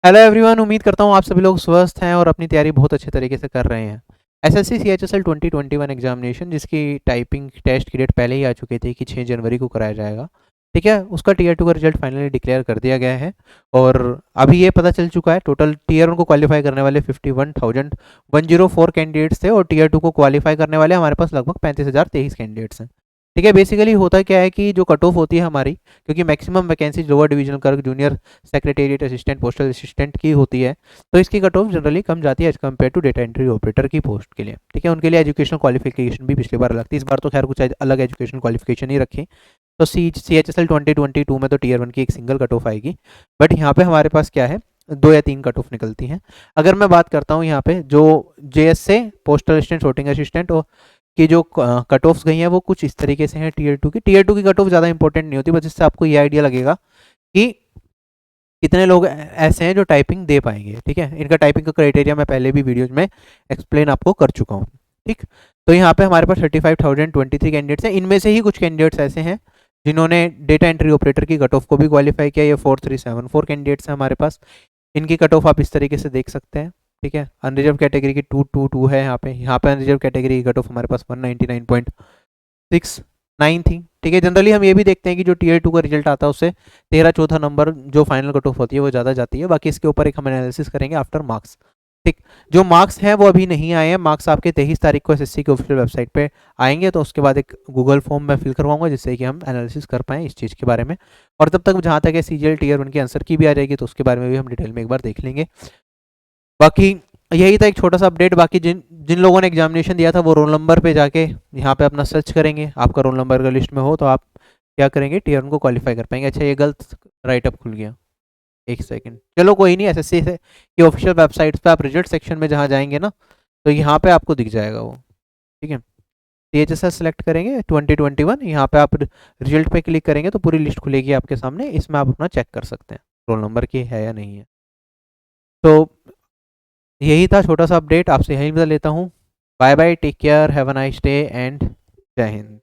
Hello everyone, उम्मीद करता हूँ आप सभी लोग स्वस्थ हैं और अपनी तैयारी बहुत अच्छे तरीके से कर रहे हैं। एसएससी सीएचएसएल 2021 एग्जामिनेशन जिसकी टाइपिंग टेस्ट की डेट पहले ही आ चुकी थी कि 6 जनवरी को कराया जाएगा। ठीक है, उसका टीयर 2 का रिजल्ट फाइनली डिक्लेयर कर दिया गया है। और अभी ये पता चल चुका है टोटल टीयर 1 को क्वालिफाई करने वाले 51,104 कैंडिडेट्स थे और टीयर 2 को क्वालिफाई करने वाले हमारे पास लगभग 35,023 कैंडिडेट्स हैं। ठीक है, बेसिकली होता क्या है कि जो कट ऑफ होती है हमारी, क्योंकि maximum vacancy lower divisional clerk, junior secretariat assistant, postal assistant की होती है, तो इसकी कट ऑफ जनरली कम जाती है as compare to data entry operator की पोस्ट के लिए। ठीक है, उनके लिए एजुकेशनल क्वालिफिकेशन भी पिछली बार अलग थी, इस बार तो खैर कुछ अलग एजुकेशन क्वालिफिकेशन ही रखी। तो CHSL 2022 में तो टीयर 1 की एक सिंगल कट ऑफ आएगी, बट यहाँ पे हमारे पास क्या है, 2 या 3 कट ऑफ निकलती हैं। अगर मैं बात करता हूँ यहाँ पे जो JS से पोस्टल असिस्टेंट, शॉर्टिंग असिस्टेंट और की जो कट ऑफ्स गई हैं वो कुछ इस तरीके से हैं। टीयर 2 की कट ऑफ ज़्यादा इंपॉर्टेंट नहीं होती, बस इससे आपको ये आइडिया लगेगा कि कितने लोग ऐसे हैं जो टाइपिंग दे पाएंगे। ठीक है, इनका टाइपिंग का क्राइटेरिया मैं पहले भी वीडियोज में एक्सप्लेन आपको कर चुका हूँ। ठीक, तो यहाँ पे हमारे पास 35,023 कैंडिडेट्स हैं। इनमें से ही कुछ कैंडिडेट्स ऐसे हैं जिन्होंने डेटा एंट्री ऑपरेटर की कट ऑफ को भी क्वालिफाई किया। ये 4374 कैंडिडेट्स हैं हमारे पास। इनकी कट ऑफ आप इस तरीके से देख सकते हैं। ठीक है, अनरिजर्व कैटेगरी की 222 है यहाँ पे अनरिजर्व कैटेगरी की कट ऑफ हमारे पास 199.69 थी। ठीक है, जनरली हम ये भी देखते हैं कि जो टीयर 2 का रिजल्ट आता है उससे 13 चौथा नंबर जो फाइनल कट ऑफ होती है वो ज़्यादा जाती है। बाकी इसके ऊपर एक हम एनालिसिस करेंगे आफ्टर मार्क्स। ठीक, जो मार्क्स हैं वो अभी नहीं आए हैं। मार्क्स आपके 23 तारीख को एसएससी की ऑफिशियल वेबसाइट पे आएंगे, तो उसके बाद एक गूगल फॉर्म में फिल करवाऊंगा जिससे कि हम एनालिसिस कर पाएँ इस चीज़ के बारे में। और तब तक जहाँ तक है CGL टीयर 1 की आंसर की भी आ जाएगी, तो उसके बारे में भी हम डिटेल में एक बार देख लेंगे। बाकी यही था एक छोटा सा अपडेट। बाकी जिन जिन लोगों ने एग्जामिनेशन दिया था वो रोल नंबर पे जाके यहाँ पे अपना सर्च करेंगे, आपका रोल नंबर अगर लिस्ट में हो तो आप क्या करेंगे, टीयर 1 को क्वालिफाई कर पाएंगे। अच्छा, ये गलत राइटअप खुल गया, एक सेकंड, चलो कोई नहीं। एसएससी से की ऑफिशियल वेबसाइट पे आप रिजल्ट सेक्शन में जहाँ जाएंगे ना, तो यहाँ पे आपको दिख जाएगा वो। ठीक है, CHSL सेलेक्ट करेंगे 2021, यहाँ पे आप रिजल्ट पे क्लिक करेंगे तो पूरी लिस्ट खुलेगी आपके सामने। इसमें आप अपना चेक कर सकते हैं रोल नंबर की है या नहीं है। तो यही था छोटा सा अपडेट, आपसे यही बता लेता हूँ। Bye bye, take care, have a nice day and जय हिंद।